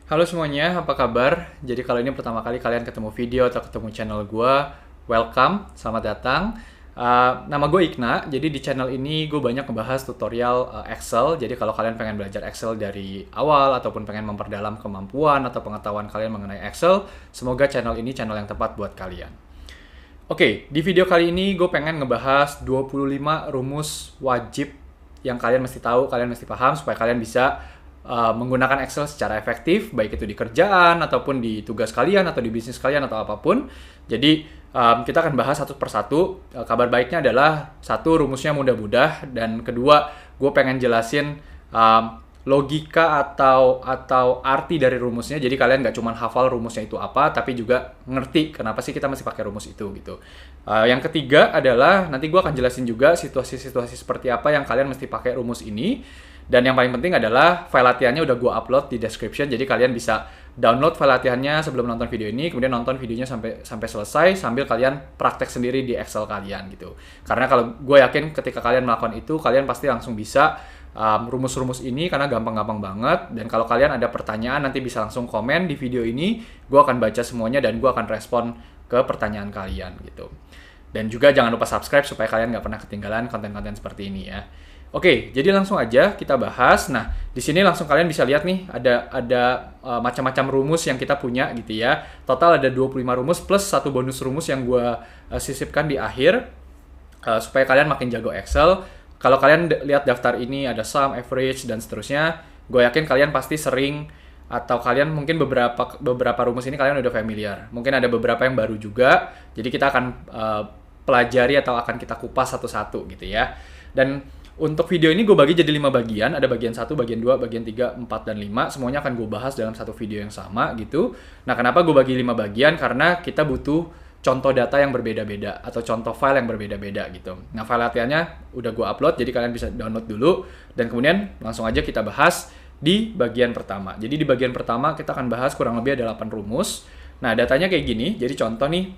Halo semuanya, apa kabar? Jadi kalau ini pertama kali kalian ketemu video atau ketemu channel gue, welcome, selamat datang. Nama gue Ikna, jadi di channel ini gue banyak ngebahas tutorial Excel. Jadi kalau kalian pengen belajar Excel dari awal ataupun pengen memperdalam kemampuan atau pengetahuan kalian mengenai Excel, semoga channel ini channel yang tepat buat kalian. Oke, di video kali ini gue pengen ngebahas 25 rumus wajib yang kalian mesti tahu, kalian mesti paham supaya kalian bisa menggunakan Excel secara efektif, baik itu di kerjaan ataupun di tugas kalian atau di bisnis kalian atau apapun. Jadi kita akan bahas satu persatu. Kabar baiknya adalah satu, rumusnya mudah-mudah, dan kedua, gue pengen jelasin logika atau arti dari rumusnya. Jadi kalian nggak cuma hafal rumusnya itu apa, tapi juga ngerti kenapa sih kita mesti pakai rumus itu gitu. Yang ketiga adalah nanti gue akan jelasin juga situasi-situasi seperti apa yang kalian mesti pakai rumus ini. Dan yang paling penting adalah file latihannya udah gue upload di description, jadi kalian bisa download file latihannya sebelum nonton video ini, kemudian nonton videonya sampai selesai sambil kalian praktek sendiri di Excel kalian gitu. Karena kalau gue yakin ketika kalian melakukan itu, kalian pasti langsung bisa rumus-rumus ini karena gampang-gampang banget. Dan kalau kalian ada pertanyaan nanti bisa langsung komen di video ini, gue akan baca semuanya dan gue akan respon ke pertanyaan kalian gitu. Dan juga jangan lupa subscribe supaya kalian nggak pernah ketinggalan konten-konten seperti ini ya. Oke, jadi langsung aja kita bahas. Nah, di sini langsung kalian bisa lihat nih ada macam-macam rumus yang kita punya gitu ya. Total ada 25 rumus plus satu bonus rumus yang gue sisipkan di akhir supaya kalian makin jago Excel. Kalau kalian lihat daftar ini ada sum, average dan seterusnya, gue yakin kalian pasti sering atau kalian mungkin beberapa rumus ini kalian udah familiar. Mungkin ada beberapa yang baru juga. Jadi kita akan pelajari atau akan kita kupas satu-satu gitu ya. Dan untuk video ini gue bagi jadi 5 bagian, ada bagian 1, bagian 2, bagian 3, 4, dan 5. Semuanya akan gue bahas dalam satu video yang sama gitu. Nah, kenapa gue bagi 5 bagian? Karena kita butuh contoh data yang berbeda-beda atau contoh file yang berbeda-beda gitu. Nah, file latihannya udah gue upload, jadi kalian bisa download dulu. Dan kemudian langsung aja kita bahas di bagian pertama. Jadi di bagian pertama kita akan bahas kurang lebih ada 8 rumus. Nah, datanya kayak gini. Jadi contoh nih,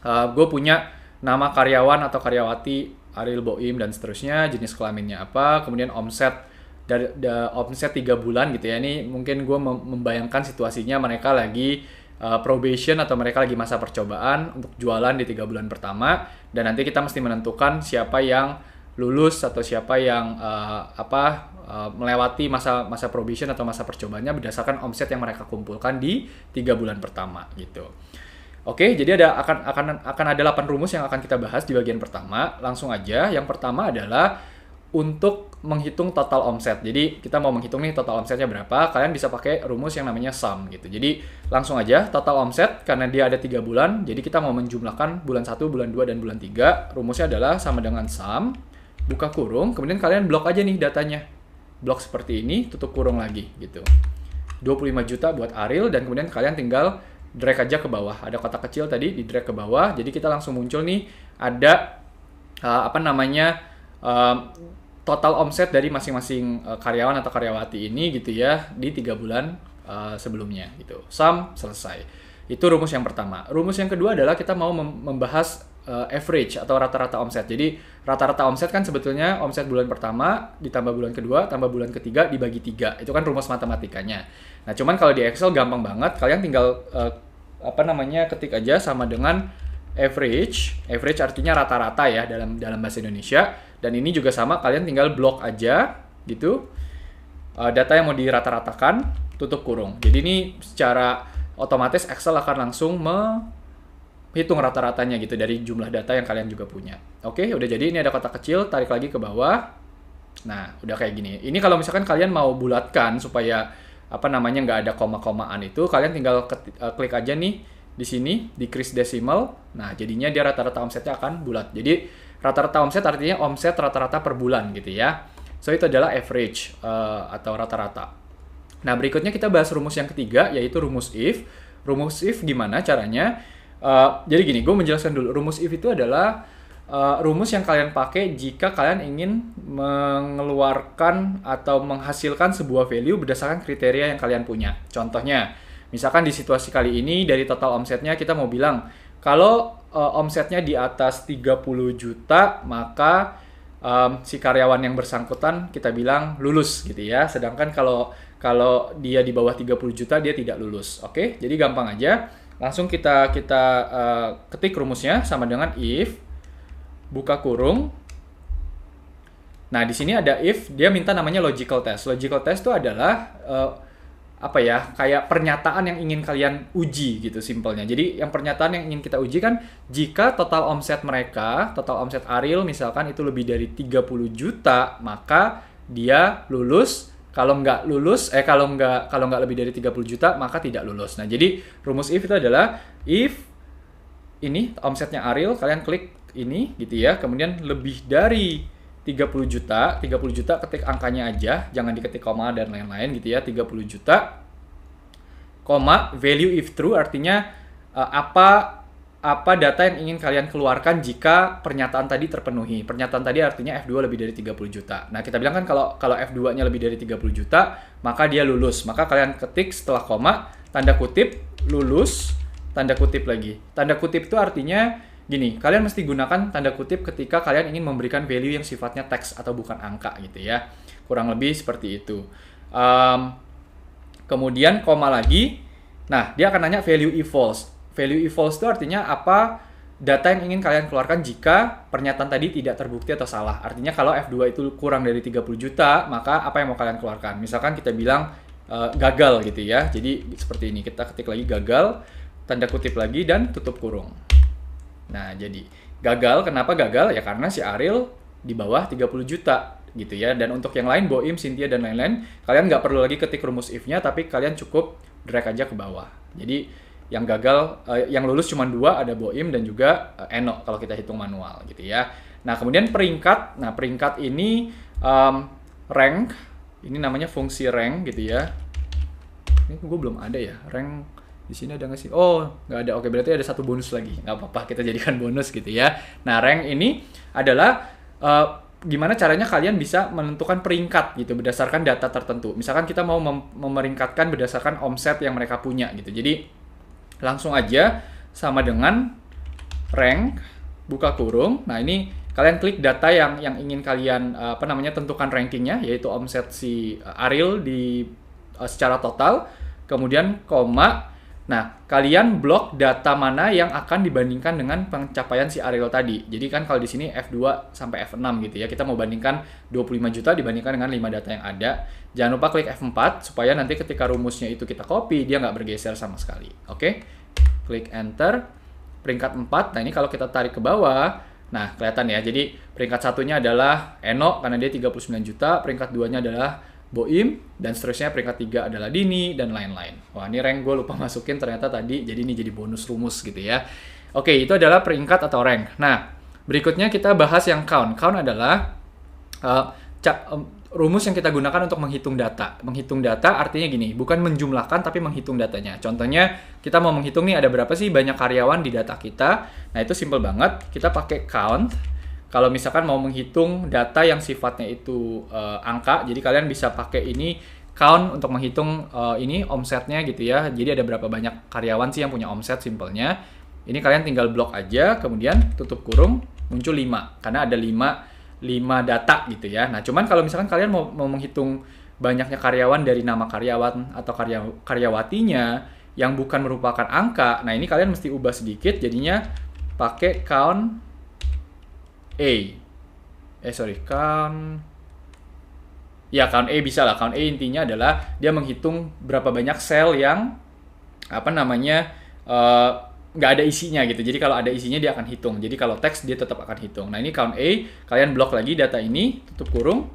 gue punya nama karyawan atau karyawati Ariel Boim dan seterusnya, jenis kelaminnya apa, kemudian omset dari omset 3 bulan gitu ya. Ini mungkin gue membayangkan situasinya mereka lagi probation atau mereka lagi masa percobaan untuk jualan di 3 bulan pertama, dan nanti kita mesti menentukan siapa yang lulus atau siapa yang melewati masa probation atau masa percobaannya berdasarkan omset yang mereka kumpulkan di 3 bulan pertama gitu. Oke, jadi akan ada 8 rumus yang akan kita bahas di bagian pertama. Langsung aja, yang pertama adalah untuk menghitung total omset. Jadi kita mau menghitung nih total omsetnya berapa, kalian bisa pakai rumus yang namanya sum gitu. Jadi langsung aja, total omset karena dia ada 3 bulan, jadi kita mau menjumlahkan bulan 1, bulan 2, dan bulan 3. Rumusnya adalah sama dengan sum, buka kurung, kemudian kalian blok aja nih datanya. Blok seperti ini, tutup kurung lagi gitu. 25 juta buat Ariel, dan kemudian kalian tinggal drag aja ke bawah. Ada kotak kecil tadi, di drag ke bawah. Jadi kita langsung muncul nih ada total omset dari masing-masing karyawan atau karyawati ini gitu ya di 3 bulan sebelumnya gitu. Sum, selesai. Itu rumus yang pertama. Rumus yang kedua adalah kita mau membahas average atau rata-rata omset. Jadi rata-rata omset kan sebetulnya omset bulan pertama ditambah bulan kedua tambah bulan ketiga dibagi 3. Itu kan rumus matematikanya. Nah, cuman kalau di Excel gampang banget. Kalian tinggal ketik aja sama dengan average. Average artinya rata-rata ya dalam bahasa Indonesia. Dan ini juga sama, kalian tinggal blok aja gitu. Data yang mau dirata-ratakan, tutup kurung. Jadi ini secara otomatis Excel akan langsung hitung rata-ratanya gitu dari jumlah data yang kalian juga punya. Oke, udah jadi. Ini ada kotak kecil, tarik lagi ke bawah. Nah, udah kayak gini. Ini kalau misalkan kalian mau bulatkan supaya nggak ada koma-komaan itu, kalian tinggal klik aja nih di sini, decrease decimal. Nah, jadinya dia rata-rata omsetnya akan bulat. Jadi rata-rata omset artinya omset rata-rata per bulan gitu ya. So itu adalah average atau rata-rata. Nah, berikutnya kita bahas rumus yang ketiga, yaitu rumus if. Rumus if gimana caranya? Jadi gini, gue menjelaskan dulu. Rumus if itu adalah rumus yang kalian pakai jika kalian ingin mengeluarkan atau menghasilkan sebuah value berdasarkan kriteria yang kalian punya. Contohnya, misalkan di situasi kali ini dari total omsetnya kita mau bilang kalau omsetnya di atas 30 juta maka si karyawan yang bersangkutan kita bilang lulus gitu ya. Sedangkan kalau kalau dia di bawah 30 juta dia tidak lulus. Oke, jadi gampang aja. Langsung kita ketik rumusnya sama dengan if buka kurung. Nah, di sini ada if, dia minta namanya logical test. Logical test itu adalah kayak pernyataan yang ingin kalian uji gitu simpelnya. Jadi yang pernyataan yang ingin kita uji kan, jika total omset mereka, total omset Ariel misalkan itu lebih dari 30 juta, maka dia lulus. Kalau nggak lebih dari 30 juta, maka tidak lulus. Nah, jadi rumus if itu adalah if ini omsetnya Ariel, kalian klik ini gitu ya. Kemudian lebih dari 30 juta ketik angkanya aja, jangan diketik koma dan lain-lain gitu ya. 30 juta, koma, value if true, artinya apa data yang ingin kalian keluarkan jika pernyataan tadi terpenuhi. Pernyataan tadi artinya F2 lebih dari 30 juta. Nah, kita bilang kan kalau F2-nya lebih dari 30 juta, maka dia lulus. Maka kalian ketik setelah koma, tanda kutip, lulus, tanda kutip lagi. Tanda kutip itu artinya gini, kalian mesti gunakan tanda kutip ketika kalian ingin memberikan value yang sifatnya teks atau bukan angka gitu ya. Kurang lebih seperti itu. Kemudian koma lagi. Nah, dia akan nanya value if false. Value if false itu artinya apa data yang ingin kalian keluarkan jika pernyataan tadi tidak terbukti atau salah. Artinya kalau F2 itu kurang dari 30 juta, maka apa yang mau kalian keluarkan? Misalkan kita bilang gagal gitu ya. Jadi seperti ini, kita ketik lagi gagal, tanda kutip lagi, dan tutup kurung. Nah, jadi gagal, kenapa gagal? Ya karena si Ariel di bawah 30 juta gitu ya. Dan untuk yang lain, Boim, Cynthia, dan lain-lain, kalian nggak perlu lagi ketik rumus if-nya, tapi kalian cukup drag aja ke bawah. Jadi yang gagal, yang lulus cuma 2, ada Boim dan juga Eno kalau kita hitung manual gitu ya. Nah, kemudian peringkat. Nah, peringkat ini rank, ini namanya fungsi rank gitu ya. Ini gue belum ada ya, rank. Di sini ada nggak sih? Oh, nggak ada. Oke, berarti ada satu bonus lagi. Nggak apa-apa, kita jadikan bonus gitu ya. Nah, rank ini adalah gimana caranya kalian bisa menentukan peringkat gitu berdasarkan data tertentu. Misalkan kita mau memeringkatkan berdasarkan omset yang mereka punya gitu. Jadi langsung aja sama dengan rank buka kurung. Nah, ini kalian klik data yang ingin kalian tentukan rankingnya, yaitu omset si Ariel di secara total. Kemudian koma. Nah, kalian blok data mana yang akan dibandingkan dengan pencapaian si Ariel tadi. Jadi kan kalau di sini F2 sampai F6 gitu ya. Kita mau bandingkan 25 juta dibandingkan dengan 5 data yang ada. Jangan lupa klik F4 supaya nanti ketika rumusnya itu kita copy, dia nggak bergeser sama sekali. Oke? Klik Enter. Peringkat 4. Nah, ini kalau kita tarik ke bawah, nah kelihatan ya. Jadi peringkat satunya adalah Eno karena dia 39 juta. Peringkat 2-nya adalah Boim, dan seterusnya peringkat 3 adalah Dini, dan lain-lain. Wah, ini rank gue lupa masukin ternyata tadi, jadi ini jadi bonus rumus gitu ya. Oke, itu adalah peringkat atau rank. Nah, berikutnya kita bahas yang count. Count adalah rumus yang kita gunakan untuk menghitung data. Menghitung data artinya gini, bukan menjumlahkan tapi menghitung datanya. Contohnya, kita mau menghitung nih ada berapa sih banyak karyawan di data kita. Nah, itu simple banget. Kita pakai count. Kalau misalkan mau menghitung data yang sifatnya itu angka, jadi kalian bisa pakai ini count untuk menghitung ini omsetnya gitu ya. Jadi ada berapa banyak karyawan sih yang punya omset simpelnya. Ini kalian tinggal blok aja, kemudian tutup kurung, muncul 5. Karena ada 5 data gitu ya. Nah, cuman kalau misalkan kalian mau menghitung banyaknya karyawan dari nama karyawan atau karyawatinya yang bukan merupakan angka, nah ini kalian mesti ubah sedikit, jadinya pakai count count A bisa lah. Count A intinya adalah dia menghitung berapa banyak sel yang nggak ada isinya gitu. Jadi kalau ada isinya dia akan hitung. Jadi kalau teks dia tetap akan hitung. Nah, ini count A, kalian blok lagi data ini, tutup kurung.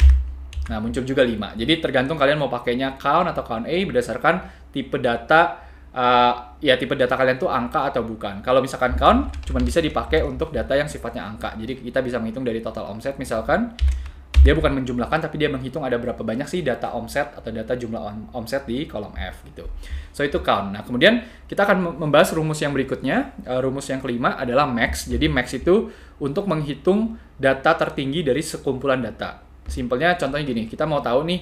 Nah, muncul juga 5. Jadi tergantung kalian mau pakainya count atau count A berdasarkan tipe data. Tipe data kalian tuh angka atau bukan. Kalau misalkan count, cuma bisa dipakai untuk data yang sifatnya angka. Jadi kita bisa menghitung dari total omset. Misalkan dia bukan menjumlahkan, tapi dia menghitung ada berapa banyak sih data omset atau data jumlah omset di kolom F gitu. So itu count. Nah, kemudian kita akan membahas rumus yang berikutnya. Rumus yang kelima adalah max. Jadi max itu untuk menghitung data tertinggi dari sekumpulan data. Simpelnya contohnya gini, kita mau tahu nih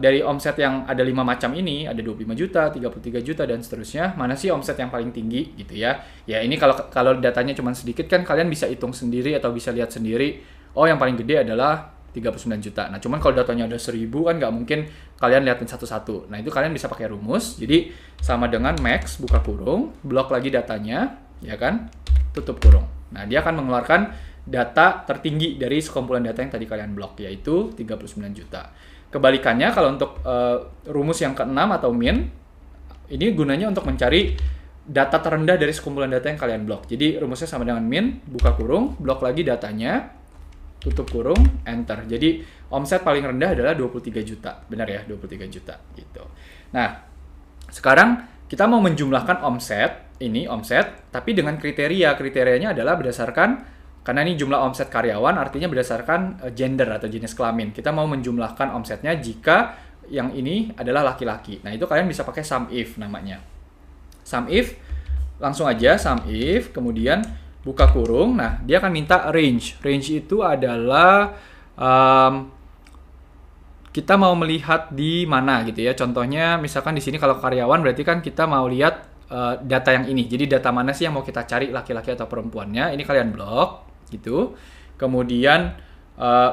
dari omset yang ada 5 macam ini, ada 25 juta, 33 juta, dan seterusnya, mana sih omset yang paling tinggi gitu ya. Ya ini kalau datanya cuma sedikit kan kalian bisa hitung sendiri atau bisa lihat sendiri. Oh, yang paling gede adalah 39 juta. Nah, cuman kalau datanya ada 1000 kan nggak mungkin kalian liatin satu-satu. Nah, itu kalian bisa pakai rumus. Jadi, sama dengan max, buka kurung, blok lagi datanya, ya kan, tutup kurung. Nah, dia akan mengeluarkan data tertinggi dari sekumpulan data yang tadi kalian blok, yaitu 39 juta. Kebalikannya, kalau untuk rumus yang ke-6 atau min, ini gunanya untuk mencari data terendah dari sekumpulan data yang kalian blok. Jadi rumusnya sama dengan min, buka kurung, blok lagi datanya, tutup kurung, enter. Jadi omset paling rendah adalah 23 juta. Benar ya, 23 juta gitu. Nah, sekarang kita mau menjumlahkan omset, ini omset, tapi dengan kriteria. Kriterianya adalah berdasarkan, karena ini jumlah omset karyawan, artinya berdasarkan gender atau jenis kelamin. Kita mau menjumlahkan omsetnya jika yang ini adalah laki-laki. Nah, itu kalian bisa pakai sum if namanya. Sum if, langsung aja sum if, kemudian buka kurung. Nah, dia akan minta range. Range itu adalah kita mau melihat di mana gitu ya. Contohnya, misalkan di sini kalau karyawan berarti kan kita mau lihat data yang ini. Jadi data mana sih yang mau kita cari, laki-laki atau perempuannya. Ini kalian blok gitu. Kemudian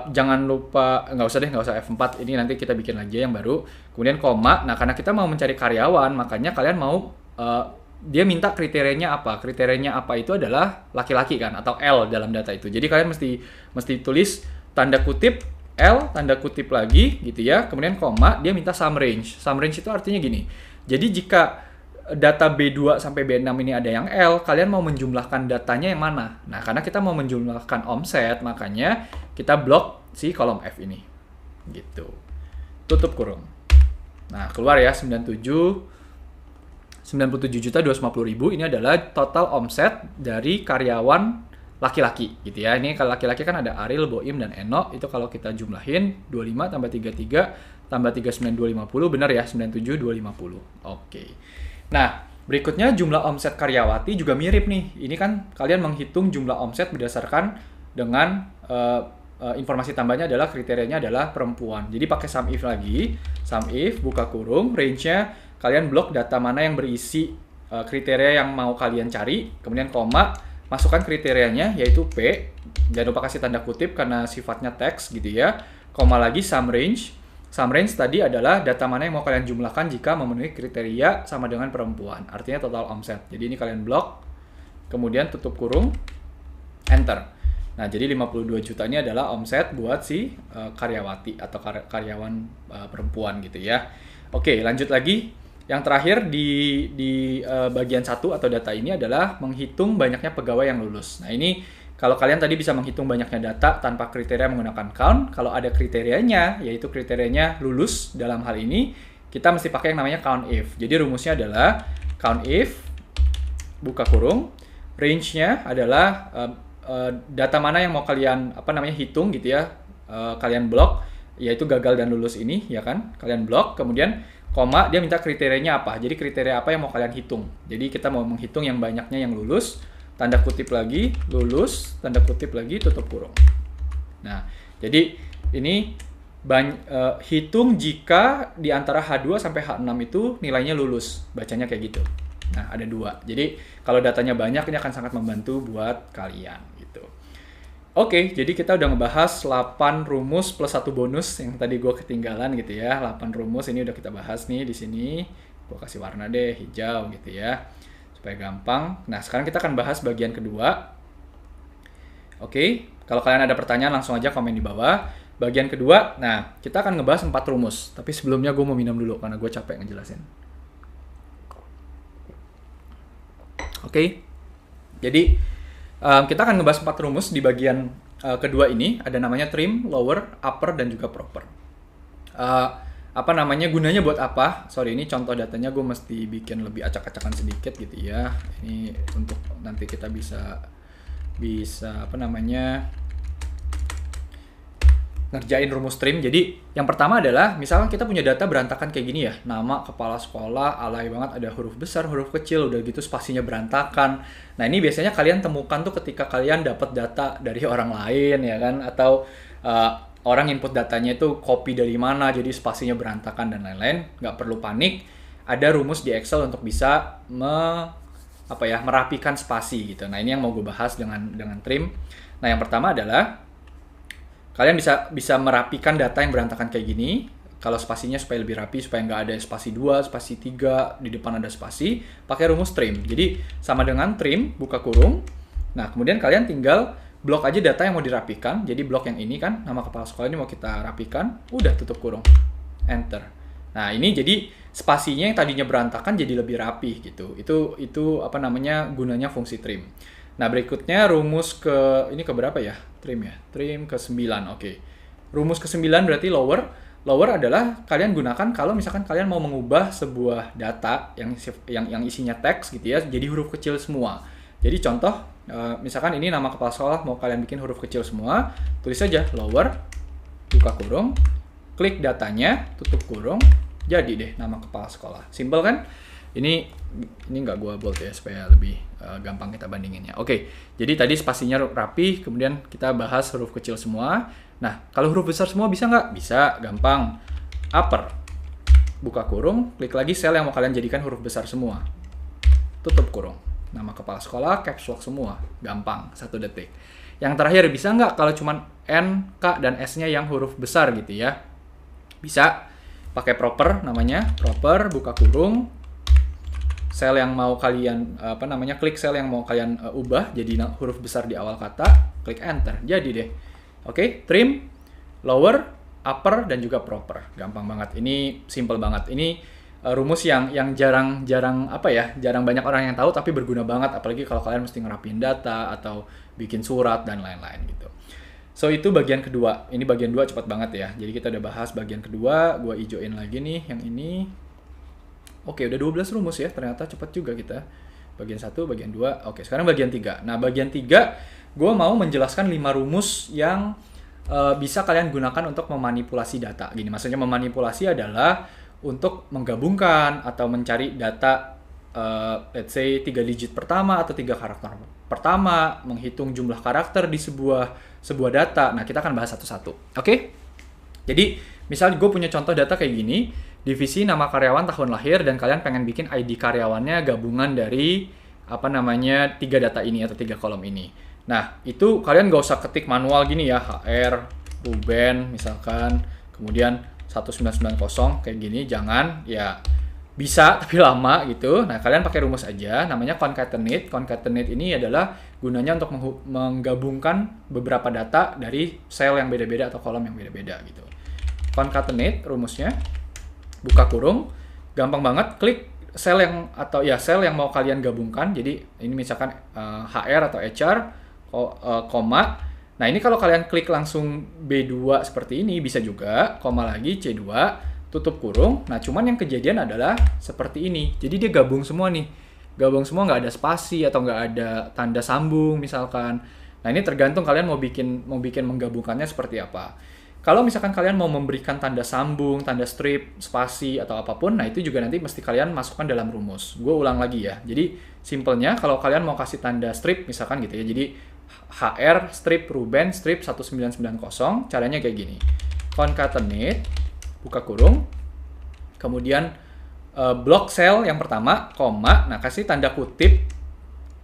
jangan lupa, nggak usah F4, ini nanti kita bikin lagi yang baru. Kemudian koma. Nah, karena kita mau mencari karyawan, makanya kalian mau dia minta kriterianya apa. Kriterianya apa itu adalah laki-laki kan, atau L dalam data itu. Jadi kalian mesti tulis tanda kutip L, tanda kutip lagi gitu ya. Kemudian koma, dia minta sum range. Sum range itu artinya gini. Jadi jika data B2 sampai B6 ini ada yang L, kalian mau menjumlahkan datanya yang mana? Nah, karena kita mau menjumlahkan omset, makanya kita blok si kolom F ini. Gitu. Tutup kurung. Nah, keluar ya 97.250.000. Ini adalah total omset dari karyawan laki-laki gitu ya. Ini kalau laki-laki kan ada Ariel, Boim, dan Eno. Itu kalau kita jumlahin 25 tambah 33 tambah 39.250, benar ya, 97.250. Oke. Nah, berikutnya jumlah omset karyawati juga mirip nih. Ini kan kalian menghitung jumlah omset berdasarkan dengan informasi tambahnya adalah kriterianya adalah perempuan. Jadi pakai sum if lagi. Sum if, buka kurung, range-nya kalian blok data mana yang berisi kriteria yang mau kalian cari. Kemudian koma, masukkan kriterianya yaitu P. Jangan lupa kasih tanda kutip karena sifatnya teks gitu ya. Koma lagi sum range. Sum range tadi adalah data mana yang mau kalian jumlahkan jika memenuhi kriteria sama dengan perempuan. Artinya total omset. Jadi ini kalian blok, kemudian tutup kurung, enter. Nah, jadi 52 juta ini adalah omset buat si karyawati atau karyawan perempuan gitu ya. Oke, lanjut lagi. Yang terakhir di bagian 1 atau data ini adalah menghitung banyaknya pegawai yang lulus. Nah, ini kalau kalian tadi bisa menghitung banyaknya data tanpa kriteria menggunakan count, kalau ada kriterianya, yaitu kriterianya lulus dalam hal ini, kita mesti pakai yang namanya count if. Jadi rumusnya adalah count if, buka kurung, range-nya adalah data mana yang mau kalian hitung gitu ya, kalian blok, yaitu gagal dan lulus ini, ya kan? Kalian blok, kemudian koma, dia minta kriterianya apa. Jadi kriteria apa yang mau kalian hitung. Jadi kita mau menghitung yang banyaknya yang lulus, tanda kutip lagi, lulus, tanda kutip lagi, tutup kurung. Nah, jadi ini hitung jika di antara H2 sampai H6 itu nilainya lulus. Bacanya kayak gitu. Nah, ada 2. Jadi, kalau datanya banyak, ini akan sangat membantu buat kalian. Gitu. Oke, jadi kita udah ngebahas 8 rumus plus 1 bonus yang tadi gue ketinggalan gitu ya. 8 rumus ini udah kita bahas nih di sini. Gue kasih warna deh, hijau gitu ya. Supaya gampang. Nah, sekarang kita akan bahas bagian kedua. Oke, kalau kalian ada pertanyaan langsung aja komen di bawah. Bagian kedua, nah kita akan ngebahas 4 rumus. Tapi sebelumnya gue mau minum dulu karena gue capek ngejelasin. Oke, jadi kita akan ngebahas 4 rumus di bagian kedua ini. Ada namanya trim, lower, upper, dan juga proper. Gunanya buat apa? Sorry, ini contoh datanya gue mesti bikin lebih acak-acakan sedikit gitu ya. Ini untuk nanti kita bisa ngerjain rumus trim. Jadi yang pertama adalah misalkan kita punya data berantakan kayak gini ya. Nama, kepala sekolah, alay banget, ada huruf besar, huruf kecil, udah gitu spasinya berantakan. Nah, ini biasanya kalian temukan tuh ketika kalian dapat data dari orang lain ya kan, atau orang input datanya itu copy dari mana, jadi spasinya berantakan dan lain-lain. Nggak perlu panik, ada rumus di Excel untuk bisa merapikan spasi gitu. Nah, ini yang mau gue bahas dengan trim. Nah, yang pertama adalah kalian bisa bisa merapikan data yang berantakan kayak gini. Kalau spasinya supaya lebih rapi, supaya nggak ada spasi 2, spasi 3, di depan ada spasi, pakai rumus trim. Jadi sama dengan trim, buka kurung. Nah, kemudian kalian tinggal blok aja data yang mau dirapikan. Jadi blok yang ini kan, nama kepala sekolah ini mau kita rapikan, udah tutup kurung. Enter. Nah, ini jadi spasinya yang tadinya berantakan jadi lebih rapi gitu. Itu apa namanya, gunanya fungsi trim. Nah, berikutnya rumus ini ke berapa ya? Trim ya. Trim ke 9. Oke. Rumus ke 9 berarti lower. Lower adalah kalian gunakan kalau misalkan kalian mau mengubah sebuah data yang isinya teks gitu ya, jadi huruf kecil semua. Jadi contoh, misalkan ini nama kepala sekolah, mau kalian bikin huruf kecil semua, tulis saja lower, buka kurung, klik datanya, tutup kurung, jadi deh nama kepala sekolah. Simple kan? Ini nggak gua bold ya, supaya lebih gampang kita bandinginnya. Oke, jadi tadi spasinya rapi, kemudian kita bahas huruf kecil semua. Nah, kalau huruf besar semua bisa nggak? Bisa, gampang. Upper, buka kurung, klik lagi sel yang mau kalian jadikan huruf besar semua. Tutup kurung. Nama kepala sekolah, caps lock semua. Gampang, 1 detik. Yang terakhir, bisa nggak kalau cuma N, K, dan S-nya yang huruf besar gitu ya? Bisa. Pakai proper namanya. Proper, buka kurung. Sel yang mau kalian, klik sel yang mau kalian ubah jadi huruf besar di awal kata. Klik enter. Jadi deh. Oke, trim, lower, upper, dan juga proper. Gampang banget. Ini simple banget. Ini rumus yang jarang banyak orang yang tahu, tapi berguna banget. Apalagi kalau kalian mesti ngerapin data atau bikin surat dan lain-lain gitu. So, itu bagian kedua. Ini bagian 2 cepat banget ya. Jadi kita udah bahas bagian kedua. Gua ijoin lagi nih yang ini. Oke, udah 12 rumus ya. Ternyata cepat juga kita. Bagian 1, bagian 2. Oke, sekarang bagian 3. Nah, bagian 3 gue mau menjelaskan 5 rumus yang bisa kalian gunakan untuk memanipulasi data. Gini, maksudnya memanipulasi adalah untuk menggabungkan atau mencari data, let's say 3 digit pertama atau 3 karakter pertama, menghitung jumlah karakter di sebuah data. Nah, kita akan bahas satu-satu. Oke? Jadi, misal gue punya contoh data kayak gini, divisi nama karyawan, tahun lahir, dan kalian pengen bikin ID karyawannya gabungan dari 3 data ini atau 3 kolom ini. Nah, itu kalian gak usah ketik manual gini ya, HR, Ruben, misalkan, kemudian 1990 kayak gini, jangan, ya bisa tapi lama gitu. Nah, kalian pakai rumus aja, namanya concatenate. Concatenate ini adalah gunanya untuk menggabungkan beberapa data dari sel yang beda-beda atau kolom yang beda-beda gitu. Concatenate rumusnya, buka kurung, gampang banget, klik sel yang mau kalian gabungkan. Jadi ini misalkan HR atau HR, koma. Nah, ini kalau kalian klik langsung B2 seperti ini, bisa juga, koma lagi, C2, tutup kurung. Nah, cuman yang kejadian adalah seperti ini. Jadi dia gabung semua nih. Gabung semua, nggak ada spasi atau nggak ada tanda sambung misalkan. Nah, ini tergantung kalian mau bikin menggabungkannya seperti apa. Kalau misalkan kalian mau memberikan tanda sambung, tanda strip, spasi, atau apapun, nah itu juga nanti mesti kalian masukkan dalam rumus. Gue ulang lagi ya. Jadi, simpelnya kalau kalian mau kasih tanda strip, misalkan gitu ya. Jadi, HR, strip, Ruben, strip 1990, caranya kayak gini. Concatenate, buka kurung, kemudian blok sel yang pertama, koma, nah kasih tanda kutip,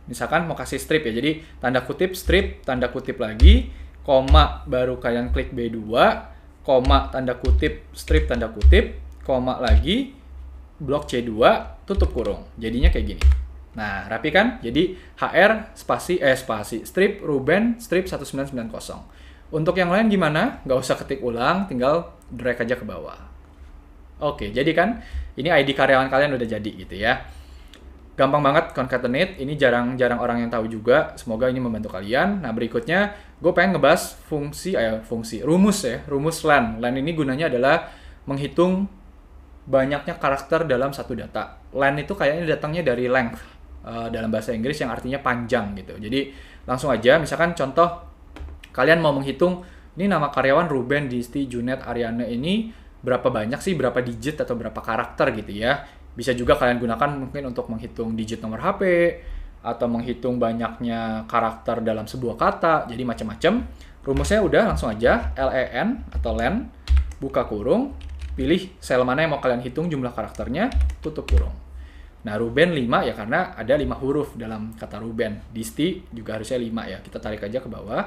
misalkan mau kasih strip ya. Jadi, tanda kutip, strip, tanda kutip lagi, koma, baru kalian klik B2, koma, tanda kutip, strip, tanda kutip, koma lagi, blok C2, tutup kurung. Jadinya kayak gini. Nah, rapi kan? Jadi, HR, spasi, strip, Ruben, strip 1990. Untuk yang lain gimana? Nggak usah ketik ulang, tinggal drag aja ke bawah. Oke, jadi kan, ini ID karyawan kalian udah jadi gitu ya. Gampang banget concatenate, ini jarang orang yang tahu juga. Semoga ini membantu kalian. Nah, berikutnya gue pengen ngebahas rumus len. Len ini gunanya adalah menghitung banyaknya karakter dalam satu data. Len itu kayaknya datangnya dari length dalam bahasa Inggris yang artinya panjang gitu. Jadi langsung aja, misalkan contoh kalian mau menghitung ini nama karyawan Ruben, Disti, Junet, Ariana ini berapa banyak sih, berapa digit atau berapa karakter gitu ya. Bisa juga kalian gunakan mungkin untuk menghitung digit nomor HP atau menghitung banyaknya karakter dalam sebuah kata. Jadi macam-macam. Rumusnya udah langsung aja, len atau len, buka kurung, pilih sel mana yang mau kalian hitung jumlah karakternya, tutup kurung. Nah, Ruben 5 ya karena ada 5 huruf dalam kata Ruben. Disti juga harusnya 5 ya. Kita tarik aja ke bawah.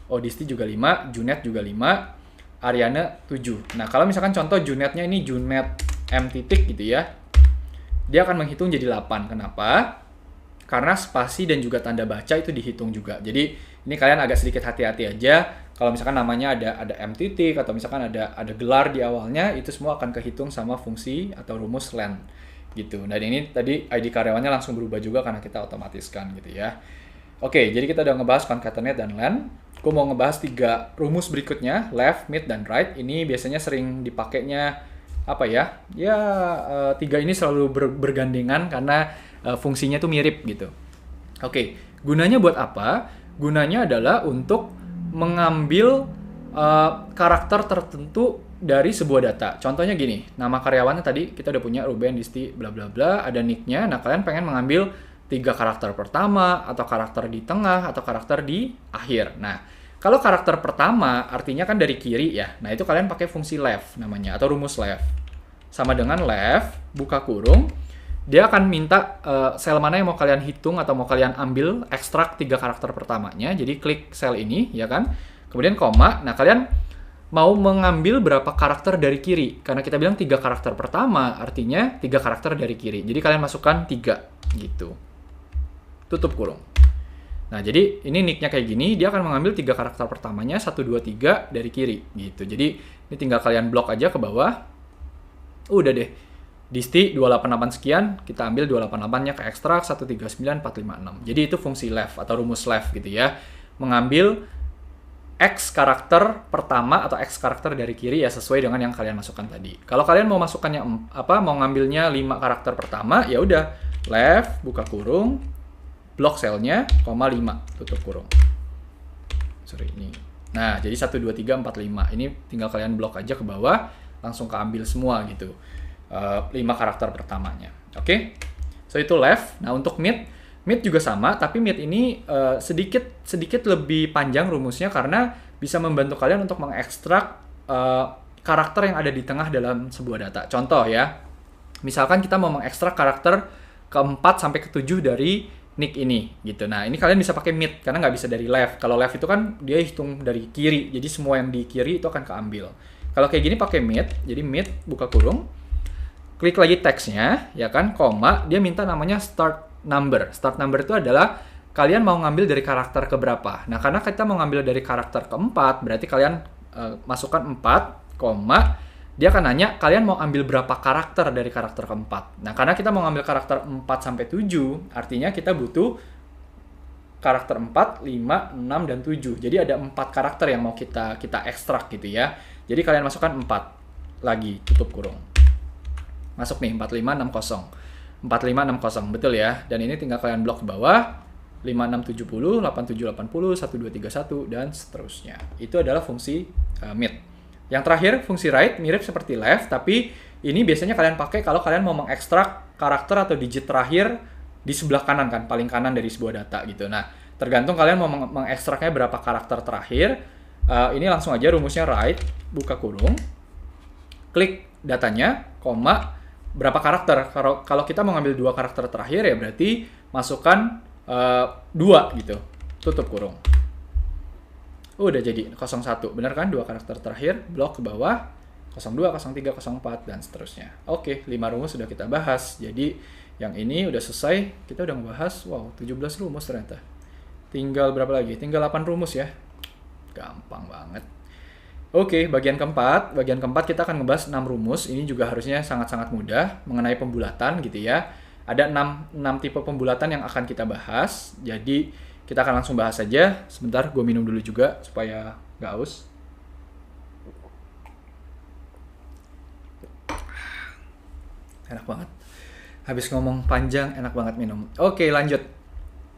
Odisti juga 5, Junet juga 5, Ariana 7. Nah, kalau misalkan contoh Junetnya ini Junet M titik gitu ya, dia akan menghitung jadi 8. Kenapa? Karena spasi dan juga tanda baca itu dihitung juga. Jadi ini kalian agak sedikit hati-hati aja. Kalau misalkan namanya ada M titik atau misalkan ada gelar di awalnya, itu semua akan kehitung sama fungsi atau rumus len gitu. Dan ini tadi ID karyawannya langsung berubah juga karena kita otomatiskan gitu ya. Oke, jadi kita udah ngebahas concatenate dan len. Gue mau ngebahas 3 rumus berikutnya, left, mid, dan right. Ini biasanya sering dipakainya apa ya? Ya, 3 ini selalu bergandengan karena fungsinya tuh mirip gitu. Oke, gunanya buat apa? Gunanya adalah untuk mengambil karakter tertentu dari sebuah data. Contohnya gini, nama karyawannya tadi kita udah punya Ruben, Disti, bla bla bla, ada nicknya. Nah, kalian pengen mengambil 3 karakter pertama, atau karakter di tengah, atau karakter di akhir. Nah, kalau karakter pertama artinya kan dari kiri ya. Nah, itu kalian pakai fungsi left namanya, atau rumus left. Sama dengan left, buka kurung, dia akan minta sel mana yang mau kalian hitung atau mau kalian ambil, ekstrak 3 karakter pertamanya. Jadi klik sel ini, ya kan? Kemudian koma. Nah, kalian mau mengambil berapa karakter dari kiri? Karena kita bilang 3 karakter pertama, artinya 3 karakter dari kiri. Jadi kalian masukkan 3, gitu. Tutup kurung. Nah, jadi ini nicknya kayak gini, dia akan mengambil 3 karakter pertamanya, 1, 2, 3 dari kiri, gitu. Jadi ini tinggal kalian blok aja ke bawah. Udah deh. Disti 288 sekian, kita ambil 288-nya ke ekstrak 139456. Jadi itu fungsi left atau rumus left gitu ya. Mengambil X karakter pertama atau X karakter dari kiri ya sesuai dengan yang kalian masukkan tadi. Kalau kalian mau masukkannya mau ngambilnya 5 karakter pertama, ya udah left buka kurung, blok selnya, koma 5, tutup kurung. Sorry ini. Nah, jadi 1 2 3 4 5. Ini tinggal kalian blok aja ke bawah, langsung keambil semua gitu. 5 karakter pertamanya. Oke? So itu left. Nah, untuk mid juga sama, tapi mid ini sedikit lebih panjang rumusnya karena bisa membantu kalian untuk mengekstrak karakter yang ada di tengah dalam sebuah data. Contoh ya. Misalkan kita mau mengekstrak karakter ke-4 sampai ke-7 dari nick ini gitu. Nah, ini kalian bisa pakai mid karena nggak bisa dari left. Kalau left itu kan dia hitung dari kiri. Jadi semua yang di kiri itu akan keambil. Kalau kayak gini pakai mid, jadi mid buka kurung. Klik lagi teksnya, ya kan, koma, dia minta namanya start number. Start number itu adalah kalian mau ngambil dari karakter keberapa. Nah, karena kita mau ngambil dari karakter ke-4, berarti kalian masukkan 4, koma, dia akan nanya kalian mau ambil berapa karakter dari karakter ke-4. Nah, karena kita mau ngambil karakter 4 sampai 7, artinya kita butuh karakter 4, 5, 6, dan 7. Jadi ada 4 karakter yang mau kita ekstrak gitu ya. Jadi kalian masukkan 4 lagi, tutup kurung. Masuk nih 4560. 4560 betul ya. Dan ini tinggal kalian blok ke bawah 5670, 8780, 1231 dan seterusnya. Itu adalah fungsi mid. Yang terakhir fungsi right mirip seperti left tapi ini biasanya kalian pakai kalau kalian mau mengekstrak karakter atau digit terakhir di sebelah kanan kan, paling kanan dari sebuah data gitu. Nah, tergantung kalian mau mengekstraknya berapa karakter terakhir. Ini langsung aja rumusnya right, buka kurung. Klik datanya, koma berapa karakter. Kalau kita mau ngambil 2 karakter terakhir ya berarti masukkan 2 gitu. Tutup kurung. Udah jadi 01. Bener kan? 2 karakter terakhir, blok ke bawah 02, 03, 04 dan seterusnya. Oke, 5 rumus sudah kita bahas. Jadi yang ini udah selesai. Kita udah ngebahas 17 rumus ternyata. Tinggal berapa lagi? Tinggal 8 rumus ya. Gampang banget. Oke, bagian keempat kita akan ngebahas 6 rumus. Ini juga harusnya sangat-sangat mudah mengenai pembulatan gitu ya. Ada 6 tipe pembulatan yang akan kita bahas. Jadi kita akan langsung bahas aja. Sebentar, gue minum dulu juga supaya nggak haus. Enak banget. Habis ngomong panjang, enak banget minum. Oke, lanjut.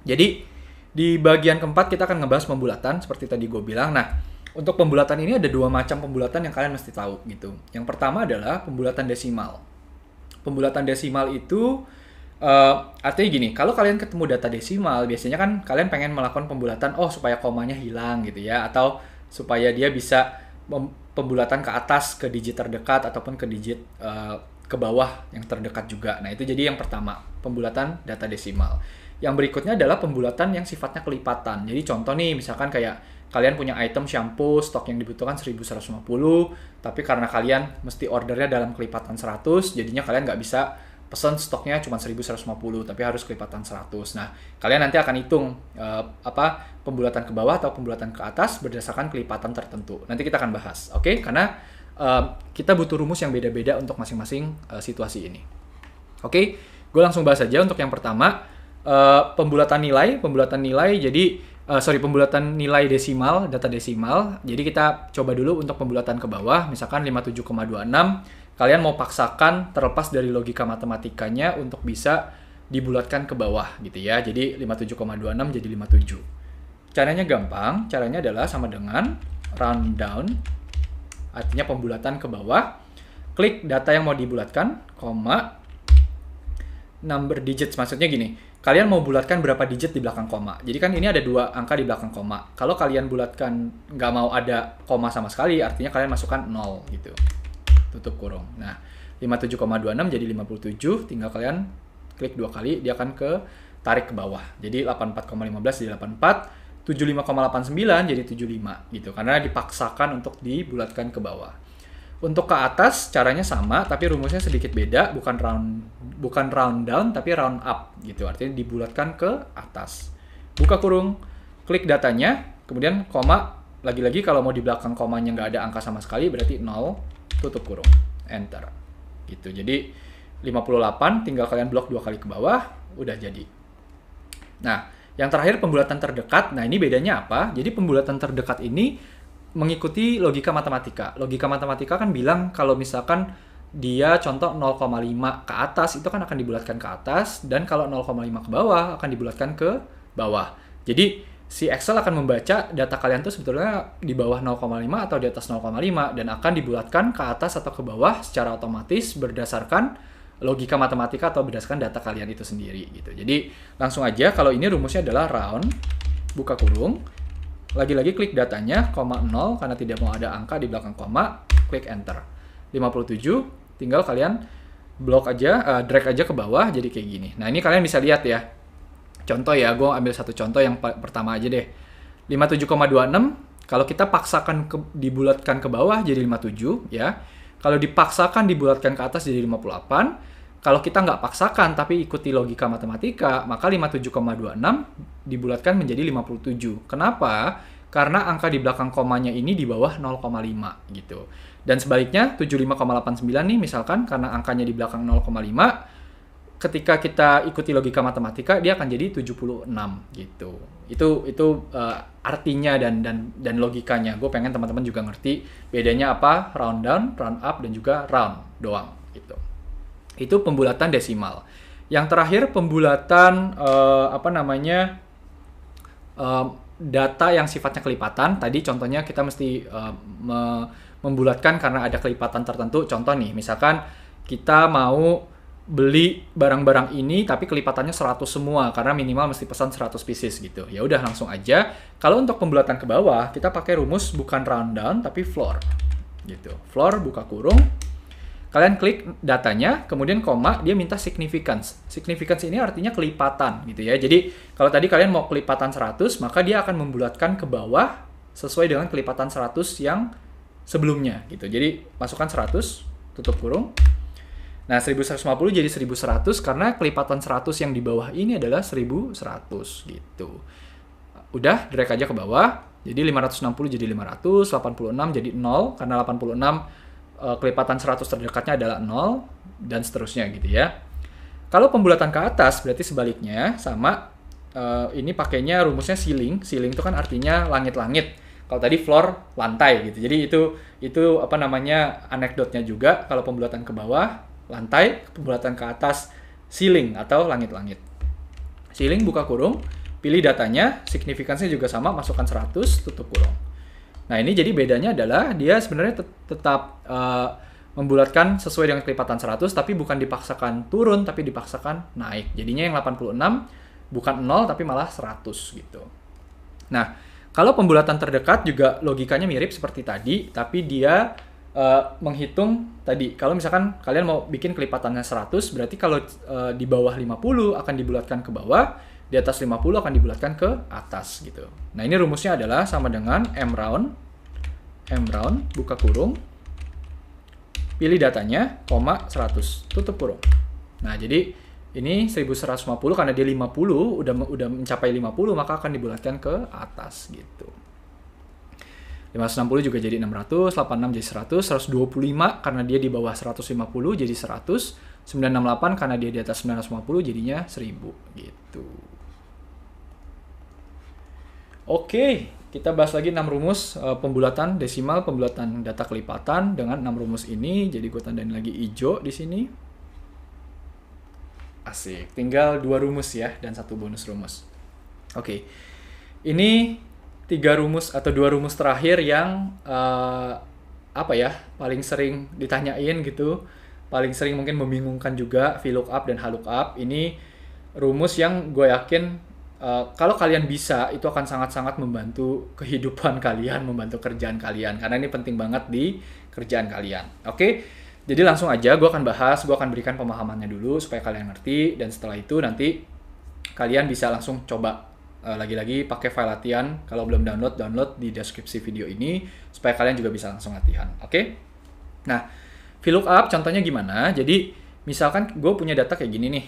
Jadi di bagian keempat kita akan ngebahas pembulatan seperti tadi gue bilang. Nah, untuk pembulatan ini ada 2 macam pembulatan yang kalian mesti tahu gitu. Yang pertama adalah pembulatan desimal. Pembulatan desimal itu artinya gini, kalau kalian ketemu data desimal, biasanya kan kalian pengen melakukan pembulatan, supaya komanya hilang gitu ya, atau supaya dia bisa pembulatan ke atas ke digit terdekat ataupun ke digit ke bawah yang terdekat juga. Nah, itu jadi yang pertama, pembulatan data desimal. Yang berikutnya adalah pembulatan yang sifatnya kelipatan. Jadi contoh nih, misalkan kayak kalian punya item shampoo stok yang dibutuhkan 1150, tapi karena kalian mesti ordernya dalam kelipatan 100, jadinya kalian nggak bisa pesan stoknya cuma 1150 tapi harus kelipatan 100. Nah, kalian nanti akan hitung pembulatan ke bawah atau pembulatan ke atas berdasarkan kelipatan tertentu. Nanti kita akan bahas, oke? Karena kita butuh rumus yang beda-beda untuk masing-masing situasi ini. Oke, gue langsung bahas aja untuk yang pertama, pembulatan nilai. Jadi pembulatan nilai desimal, data desimal. Jadi kita coba dulu untuk pembulatan ke bawah, misalkan 57,26. Kalian mau paksakan terlepas dari logika matematikanya untuk bisa dibulatkan ke bawah gitu ya. Jadi 57,26 jadi 57. Caranya gampang, caranya adalah sama dengan round down, artinya pembulatan ke bawah. Klik data yang mau dibulatkan, koma, number digits, maksudnya gini, kalian mau bulatkan berapa digit di belakang koma. Jadi kan ini ada 2 angka di belakang koma. Kalau kalian bulatkan nggak mau ada koma sama sekali, artinya kalian masukkan 0 gitu. Tutup kurung. Nah, 57,26 jadi 57, tinggal kalian klik 2 kali, dia akan tarik ke bawah. Jadi 84,15 jadi 84, 75,89 jadi 75 gitu. Karena dipaksakan untuk dibulatkan ke bawah. Untuk ke atas caranya sama, tapi rumusnya sedikit beda, bukan round down tapi round up gitu. Artinya dibulatkan ke atas. Buka kurung, klik datanya, kemudian koma, lagi-lagi kalau mau di belakang komanya nggak ada angka sama sekali berarti 0, tutup kurung, enter gitu. Jadi 58 tinggal kalian blok 2 kali ke bawah, udah jadi. Nah, yang terakhir pembulatan terdekat. Nah, ini bedanya apa? Jadi pembulatan terdekat ini mengikuti logika matematika. Logika matematika kan bilang kalau misalkan dia contoh 0,5 ke atas itu kan akan dibulatkan ke atas, dan kalau 0,5 ke bawah akan dibulatkan ke bawah. Jadi si Excel akan membaca data kalian tuh sebetulnya di bawah 0,5 atau di atas 0,5 dan akan dibulatkan ke atas atau ke bawah secara otomatis berdasarkan logika matematika atau berdasarkan data kalian itu sendiri gitu. Jadi langsung aja, kalau ini rumusnya adalah round, buka kurung, lagi-lagi klik datanya, koma 0 karena tidak mau ada angka di belakang koma, klik enter. 57 tinggal kalian blok aja, drag aja ke bawah jadi kayak gini. Nah, ini kalian bisa lihat ya. Contoh ya, gue ambil satu contoh yang pertama aja deh. 57,26, kalau kita paksakan dibulatkan ke bawah jadi 57 ya. Kalau dipaksakan dibulatkan ke atas jadi 58. Kalau kita nggak paksakan tapi ikuti logika matematika, maka 57,26 dibulatkan menjadi 57. Kenapa? Karena angka di belakang komanya ini di bawah 0,5 gitu. Dan sebaliknya 75,89 nih misalkan karena angkanya di belakang 0,5, ketika kita ikuti logika matematika dia akan jadi 76 gitu. Itu artinya dan logikanya. Gue pengen teman-teman juga ngerti bedanya apa round down, round up dan juga round doang gitu. Itu pembulatan desimal. Yang terakhir pembulatan data yang sifatnya kelipatan. Tadi contohnya kita mesti membulatkan karena ada kelipatan tertentu. Contoh nih, misalkan kita mau beli barang-barang ini tapi kelipatannya 100 semua karena minimal mesti pesan 100 pieces gitu. Ya udah langsung aja. Kalau untuk pembulatan ke bawah kita pakai rumus bukan round down tapi floor. Gitu. Floor buka kurung. Kalian klik datanya, kemudian koma, dia minta significance. Significance ini artinya kelipatan gitu ya. Jadi kalau tadi kalian mau kelipatan 100, maka dia akan membulatkan ke bawah sesuai dengan kelipatan 100 yang sebelumnya gitu. Jadi masukkan 100, tutup kurung. Nah, 1150 jadi 1100 karena kelipatan 100 yang di bawah ini adalah 1100 gitu. Udah, drag aja ke bawah. Jadi 560 jadi 500, 86 jadi 0 karena 86 kelipatan 100 terdekatnya adalah 0 dan seterusnya gitu ya. Kalau pembulatan ke atas berarti sebaliknya sama, ini pakainya rumusnya ceiling. Ceiling itu kan artinya langit-langit. Kalau tadi floor lantai gitu. Jadi itu anekdotnya juga. Kalau pembulatan ke bawah lantai, pembulatan ke atas ceiling atau langit-langit. Ceiling buka kurung, pilih datanya, signifikansinya juga sama, masukkan 100, tutup kurung. Nah, ini jadi bedanya adalah dia sebenarnya tetap membulatkan sesuai dengan kelipatan 100 tapi bukan dipaksakan turun tapi dipaksakan naik. Jadinya yang 86 bukan 0 tapi malah 100 gitu. Nah, kalau pembulatan terdekat juga logikanya mirip seperti tadi, tapi dia menghitung tadi, kalau misalkan kalian mau bikin kelipatannya 100, berarti kalau di bawah 50 akan dibulatkan ke bawah, di atas 50 akan dibulatkan ke atas gitu. Nah, ini rumusnya adalah sama dengan M round, buka kurung, pilih datanya, koma 100, tutup kurung. Nah, jadi ini 1150 karena dia 50, udah mencapai 50, maka akan dibulatkan ke atas gitu. 560 juga jadi 600, 86 jadi 100, 125 karena dia di bawah 150 jadi 100, 968 karena dia di atas 950 jadinya 1000 gitu. Oke, kita bahas lagi 6 rumus pembulatan desimal, pembulatan data kelipatan dengan 6 rumus ini. Jadi gue tandain lagi hijau di sini. Asik, tinggal 2 rumus ya dan 1 bonus rumus. Oke. Ini 3 rumus atau 2 rumus terakhir yang paling sering ditanyain gitu. Paling sering mungkin membingungkan juga, VLOOKUP dan HLOOKUP. Ini rumus yang gue yakin kalau kalian bisa, itu akan sangat-sangat membantu kehidupan kalian, membantu kerjaan kalian. Karena ini penting banget di kerjaan kalian. Oke, jadi langsung aja gue akan bahas, gue akan berikan pemahamannya dulu supaya kalian ngerti. Dan setelah itu nanti kalian bisa langsung coba lagi-lagi pakai file latihan. Kalau belum download di deskripsi video ini supaya kalian juga bisa langsung latihan. Oke? Nah, VLOOKUP contohnya gimana? Jadi misalkan gue punya data kayak gini nih,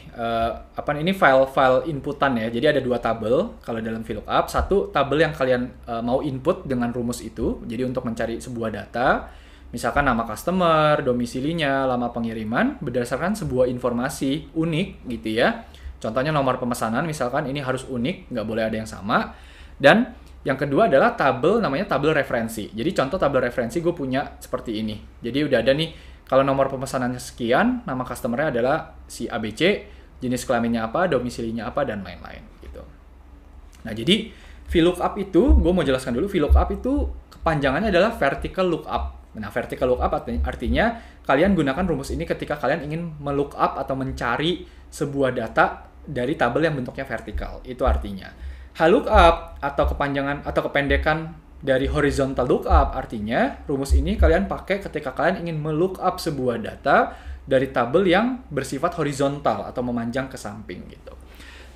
ini file inputan ya. Jadi ada 2 tabel kalau dalam VLOOKUP. Satu tabel yang kalian mau input dengan rumus itu. Jadi untuk mencari sebuah data, misalkan nama customer, domisilinya, lama pengiriman, berdasarkan sebuah informasi unik gitu ya. Contohnya nomor pemesanan, misalkan ini harus unik, nggak boleh ada yang sama. Dan yang kedua adalah tabel, namanya tabel referensi. Jadi contoh tabel referensi gue punya seperti ini. Jadi udah ada nih, kalau nomor pemesanannya sekian, nama customer-nya adalah si ABC, jenis kelaminnya apa, domisilinya apa, dan lain-lain gitu. Nah, jadi VLOOKUP itu, gue mau jelaskan dulu, VLOOKUP itu kepanjangannya adalah vertical lookup. Nah, vertical lookup artinya kalian gunakan rumus ini ketika kalian ingin melookup atau mencari sebuah data dari tabel yang bentuknya vertikal. Itu artinya. HLOOKUP atau kepanjangan atau kependekan dari horizontal lookup artinya rumus ini kalian pakai ketika kalian ingin melookup sebuah data dari tabel yang bersifat horizontal atau memanjang ke samping gitu.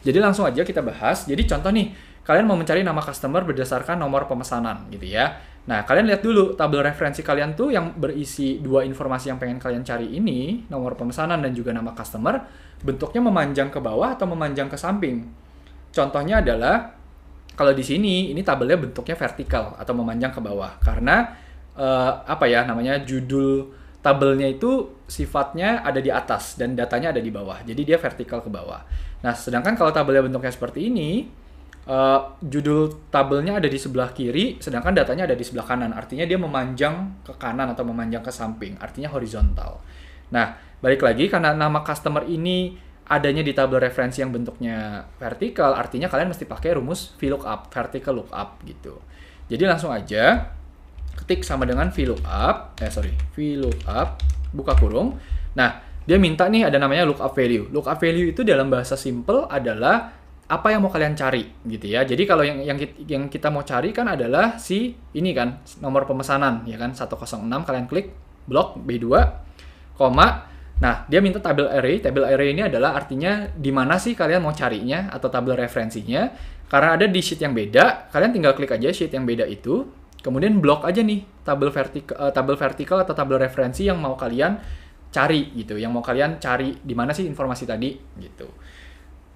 Jadi langsung aja kita bahas. Jadi contoh nih, kalian mau mencari nama customer berdasarkan nomor pemesanan gitu ya. Nah, kalian lihat dulu tabel referensi kalian tuh yang berisi 2 informasi yang pengen kalian cari ini, nomor pemesanan dan juga nama customer, bentuknya memanjang ke bawah atau memanjang ke samping. Contohnya adalah kalau di sini, ini tabelnya bentuknya vertikal atau memanjang ke bawah. Karena, judul tabelnya itu sifatnya ada di atas dan datanya ada di bawah. Jadi dia vertikal ke bawah. Nah, sedangkan kalau tabelnya bentuknya seperti ini, judul tabelnya ada di sebelah kiri, sedangkan datanya ada di sebelah kanan. Artinya dia memanjang ke kanan atau memanjang ke samping. Artinya horizontal. Nah, balik lagi, karena nama customer ini adanya di tabel referensi yang bentuknya vertikal, artinya kalian mesti pakai rumus VLOOKUP, vertical lookup gitu. Jadi langsung aja ketik sama dengan VLOOKUP, buka kurung. Nah, dia minta nih ada namanya lookup value. Lookup value itu dalam bahasa simple adalah apa yang mau kalian cari gitu ya. Jadi kalau yang kita mau cari kan adalah si ini kan, nomor pemesanan ya kan, 106, kalian klik blok B2, koma. Nah, dia minta tabel array. Tabel array ini adalah artinya di mana sih kalian mau carinya atau tabel referensinya. Karena ada di sheet yang beda, kalian tinggal klik aja sheet yang beda itu. Kemudian blok aja nih tabel vertikal atau tabel referensi yang mau kalian cari gitu. Yang mau kalian cari di mana sih informasi tadi gitu.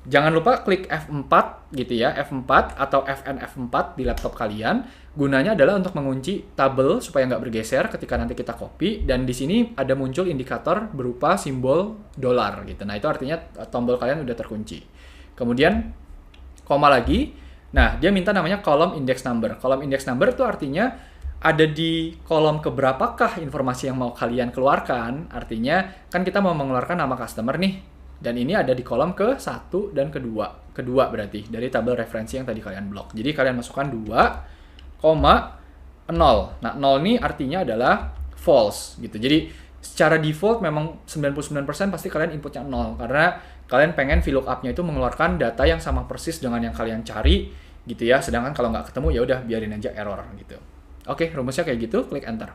Jangan lupa klik F4 gitu ya, F4 atau Fn F4 di laptop kalian. Gunanya adalah untuk mengunci tabel supaya nggak bergeser ketika nanti kita copy. Dan di sini ada muncul indikator berupa simbol dolar gitu. Nah, itu artinya tombol kalian udah terkunci. Kemudian, koma lagi. Nah, dia minta namanya column index number. Column index number itu artinya ada di kolom keberapakah informasi yang mau kalian keluarkan. Artinya, kan kita mau mengeluarkan nama customer nih. Dan ini ada di kolom ke-1 dan kedua. Kedua berarti dari tabel referensi yang tadi kalian blok. Jadi kalian masukkan 2, 0. Nah, 0 ini artinya adalah false gitu. Jadi secara default memang 99% pasti kalian inputnya 0. Karena kalian pengen VLOOKUP-nya itu mengeluarkan data yang sama persis dengan yang kalian cari gitu ya. Sedangkan kalau nggak ketemu ya udah biarin aja error gitu. Oke, rumusnya kayak gitu, klik enter.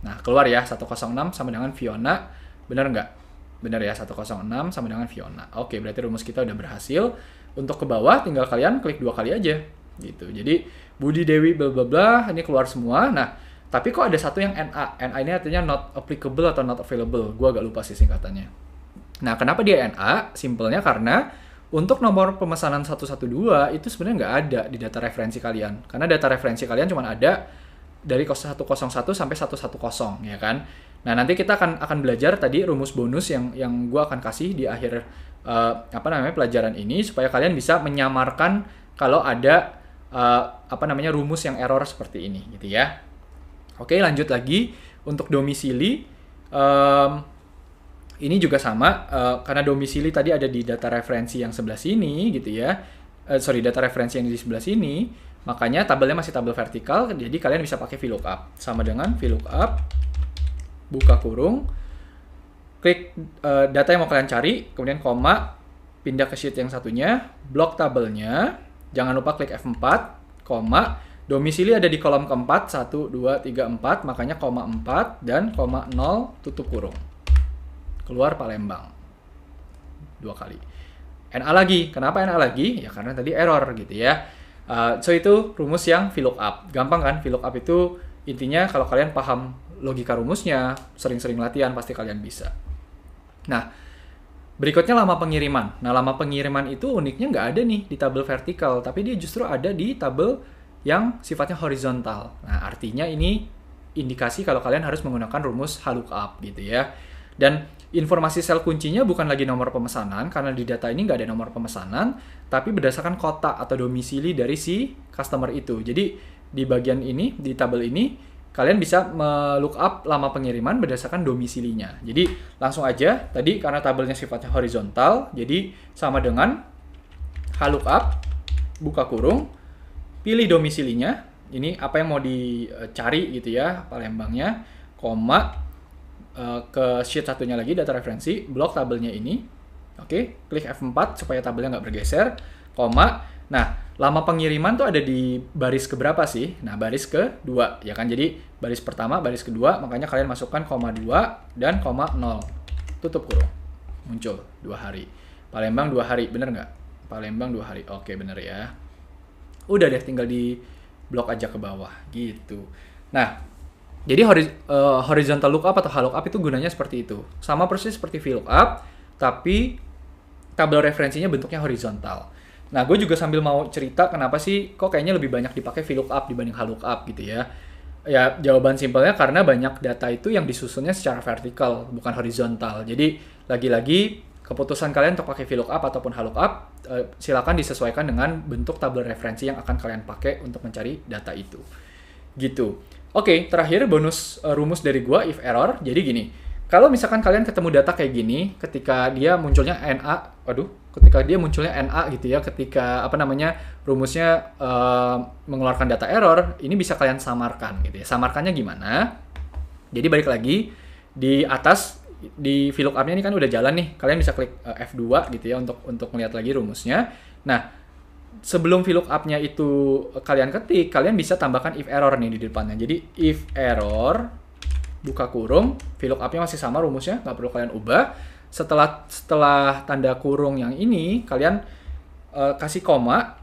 Nah, keluar ya 106 sama dengan Fiona. Benar nggak? Benar ya, 106 sama dengan Fiona. Oke, berarti rumus kita udah berhasil untuk ke bawah tinggal kalian klik 2 kali aja gitu. Jadi Budi Dewi bla bla bla ini keluar semua. Nah, tapi kok ada satu yang NA. NA ini artinya not applicable atau not available. Gua agak lupa sih singkatannya. Nah, kenapa dia NA? Simpelnya karena untuk nomor pemesanan 112 itu sebenarnya nggak ada di data referensi kalian. Karena data referensi kalian cuma ada dari 101 sampai 110 ya kan. Nah, nanti kita akan belajar tadi rumus bonus yang gua akan kasih di akhir pelajaran ini supaya kalian bisa menyamarkan kalau ada rumus yang error seperti ini gitu ya. Oke, lanjut lagi untuk domisili. Ini juga sama karena domisili tadi ada di data referensi yang sebelah sini gitu ya. Data referensi yang di sebelah sini, makanya tabelnya masih tabel vertikal, jadi kalian bisa pakai VLOOKUP. Sama dengan VLOOKUP buka kurung, klik data yang mau kalian cari, kemudian koma, pindah ke sheet yang satunya, blok tabelnya, jangan lupa klik F4, koma, domisili ada di kolom keempat, 1, 2, 3, 4, makanya koma 4 dan koma 0 tutup kurung. Keluar Palembang 2 kali. NA lagi. Kenapa NA lagi? Ya karena tadi error gitu ya. So itu rumus yang VLOOKUP. Gampang kan? VLOOKUP itu intinya kalau kalian paham logika rumusnya, sering-sering latihan pasti kalian bisa. Nah, berikutnya lama pengiriman. Nah, lama pengiriman itu uniknya nggak ada nih di tabel vertikal, tapi dia justru ada di tabel yang sifatnya horizontal. Nah, artinya ini indikasi kalau kalian harus menggunakan rumus HLOOKUP gitu ya. Dan informasi sel kuncinya bukan lagi nomor pemesanan, karena di data ini nggak ada nomor pemesanan, tapi berdasarkan kota atau domisili dari si customer itu. Jadi di bagian ini, di tabel ini, kalian bisa melookup lama pengiriman berdasarkan domisilinya. Jadi langsung aja, tadi karena tabelnya sifatnya horizontal, jadi sama dengan HLOOKUP, buka kurung, pilih domisilinya, ini apa yang mau dicari gitu ya, Palembangnya, koma, ke sheet satunya lagi, data referensi, blok tabelnya ini, oke, klik F4 supaya tabelnya nggak bergeser, koma, nah, lama pengiriman tuh ada di baris keberapa sih? Nah, baris kedua, ya kan, jadi baris pertama, baris kedua, makanya kalian masukkan koma 2 dan koma 0, tutup kurung, muncul 2 hari, Palembang 2 hari, bener nggak? Palembang 2 hari, oke bener ya, udah deh, tinggal di blok aja ke bawah, gitu. Nah, jadi horizontal lookup atau HLOOKUP itu gunanya seperti itu. Sama persis seperti VLOOKUP, tapi tabel referensinya bentuknya horizontal. Nah, gue juga sambil mau cerita kenapa sih kok kayaknya lebih banyak dipakai VLOOKUP dibanding HLOOKUP gitu ya. Ya, jawaban simpelnya karena banyak data itu yang disusunnya secara vertikal, bukan horizontal. Jadi, lagi-lagi keputusan kalian untuk pakai VLOOKUP ataupun HLOOKUP, silakan disesuaikan dengan bentuk tabel referensi yang akan kalian pakai untuk mencari data itu. Gitu. Oke, terakhir bonus rumus dari gua if error. Jadi gini, kalau misalkan kalian ketemu data kayak gini, ketika dia munculnya NA gitu ya, ketika rumusnya mengeluarkan data error, ini bisa kalian samarkan gitu ya. Samarkannya gimana? Jadi balik lagi di atas di VLOOKUP-nya ini kan udah jalan nih. Kalian bisa klik F2 gitu ya untuk melihat lagi rumusnya. Nah, sebelum VLOOKUP-nya itu kalian ketik, kalian bisa tambahkan if error nih di depannya. Jadi if error, buka kurung, VLOOKUP-nya masih sama rumusnya, nggak perlu kalian ubah. Setelah tanda kurung yang ini, kalian kasih koma,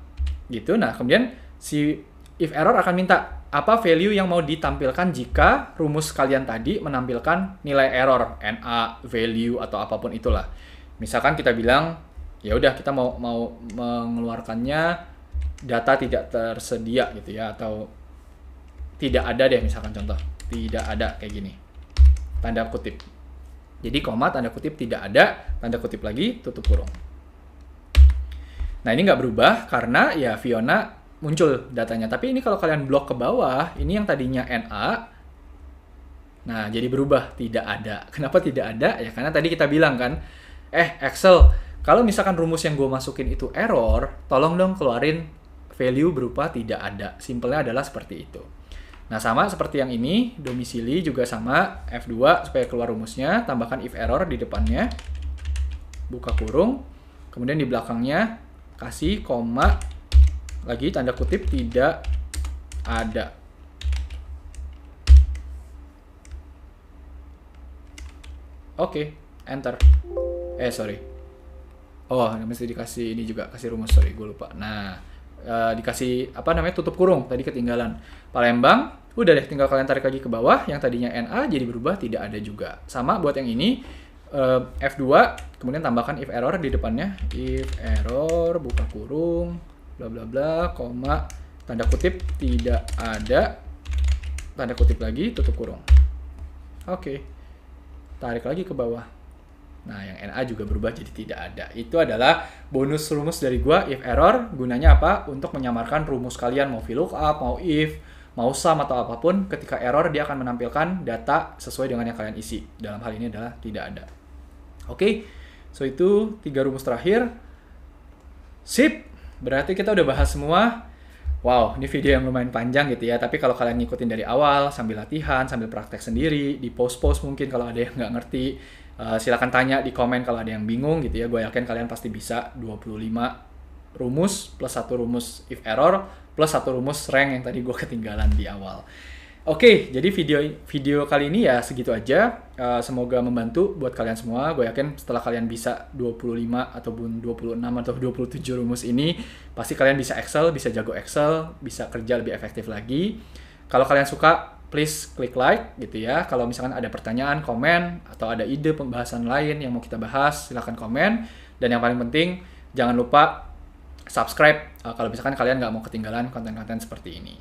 gitu. Nah, kemudian si if error akan minta apa value yang mau ditampilkan jika rumus kalian tadi menampilkan nilai error, NA, value, atau apapun itulah. Misalkan kita bilang, ya udah kita mau mengeluarkannya data tidak tersedia gitu ya, atau tidak ada deh, misalkan contoh tidak ada kayak gini, tanda kutip. Jadi koma, tanda kutip, tidak ada, tanda kutip lagi, tutup kurung. Nah, ini nggak berubah karena ya Fiona muncul datanya. Tapi ini kalau kalian blok ke bawah, ini yang tadinya NA, nah jadi berubah, tidak ada. Kenapa tidak ada? Ya karena tadi kita bilang kan, Excel, kalau misalkan rumus yang gue masukin itu error, tolong dong keluarin value berupa tidak ada. Simpelnya adalah seperti itu. Nah, sama seperti yang ini, domisili juga sama, F2 supaya keluar rumusnya, tambahkan if error di depannya, buka kurung, kemudian di belakangnya kasih koma, lagi tanda kutip tidak ada. Oke, enter. Sorry. Oh, mesti dikasih ini juga, kasih rumus, sorry gue lupa. Nah, dikasih apa namanya, tutup kurung, tadi ketinggalan. Palembang, udah deh, tinggal kalian tarik lagi ke bawah, yang tadinya NA jadi berubah tidak ada juga. Sama buat yang ini, F2, kemudian tambahkan if error di depannya, if error, buka kurung, bla bla bla, koma, tanda kutip tidak ada, tanda kutip lagi, tutup kurung. Oke, tarik lagi ke bawah. Nah, yang NA juga berubah jadi tidak ada. Itu adalah bonus rumus dari gua, if error. Gunanya apa? Untuk menyamarkan rumus kalian, mau VLOOKUP, mau if, mau sum atau apapun. Ketika error, dia akan menampilkan data sesuai dengan yang kalian isi. Dalam hal ini adalah tidak ada. Oke, so itu 3 rumus terakhir. Sip, berarti kita udah bahas semua. Wow, ini video yang lumayan panjang gitu ya. Tapi kalau kalian ngikutin dari awal, sambil latihan, sambil praktek sendiri, di post-post mungkin kalau ada yang nggak ngerti, silakan tanya di komen kalau ada yang bingung gitu ya. Gue yakin kalian pasti bisa 25 rumus plus 1 rumus if error plus 1 rumus rank yang tadi gue ketinggalan di awal. Oke, jadi video kali ini ya segitu aja. Semoga membantu buat kalian semua. Gue yakin setelah kalian bisa 25 ataupun 26 atau 27 rumus ini, pasti kalian bisa Excel, bisa jago Excel, bisa kerja lebih efektif lagi. Kalau kalian suka, please klik like gitu ya. Kalau misalkan ada pertanyaan, komen, atau ada ide pembahasan lain yang mau kita bahas, silahkan komen. Dan yang paling penting, jangan lupa subscribe kalau misalkan kalian nggak mau ketinggalan konten-konten seperti ini.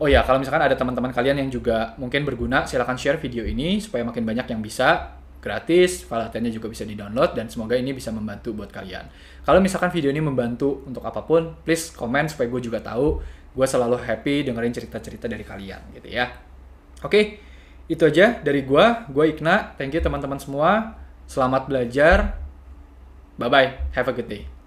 Oh ya, kalau misalkan ada teman-teman kalian yang juga mungkin berguna, silahkan share video ini supaya makin banyak yang bisa, gratis, file latihannya juga bisa di-download, dan semoga ini bisa membantu buat kalian. Kalau misalkan video ini membantu untuk apapun, please komen supaya gue juga tahu. Gue selalu happy dengerin cerita-cerita dari kalian gitu ya. Oke, itu aja dari gue Ikna. Thank you teman-teman semua. Selamat belajar. Bye-bye. Have a good day.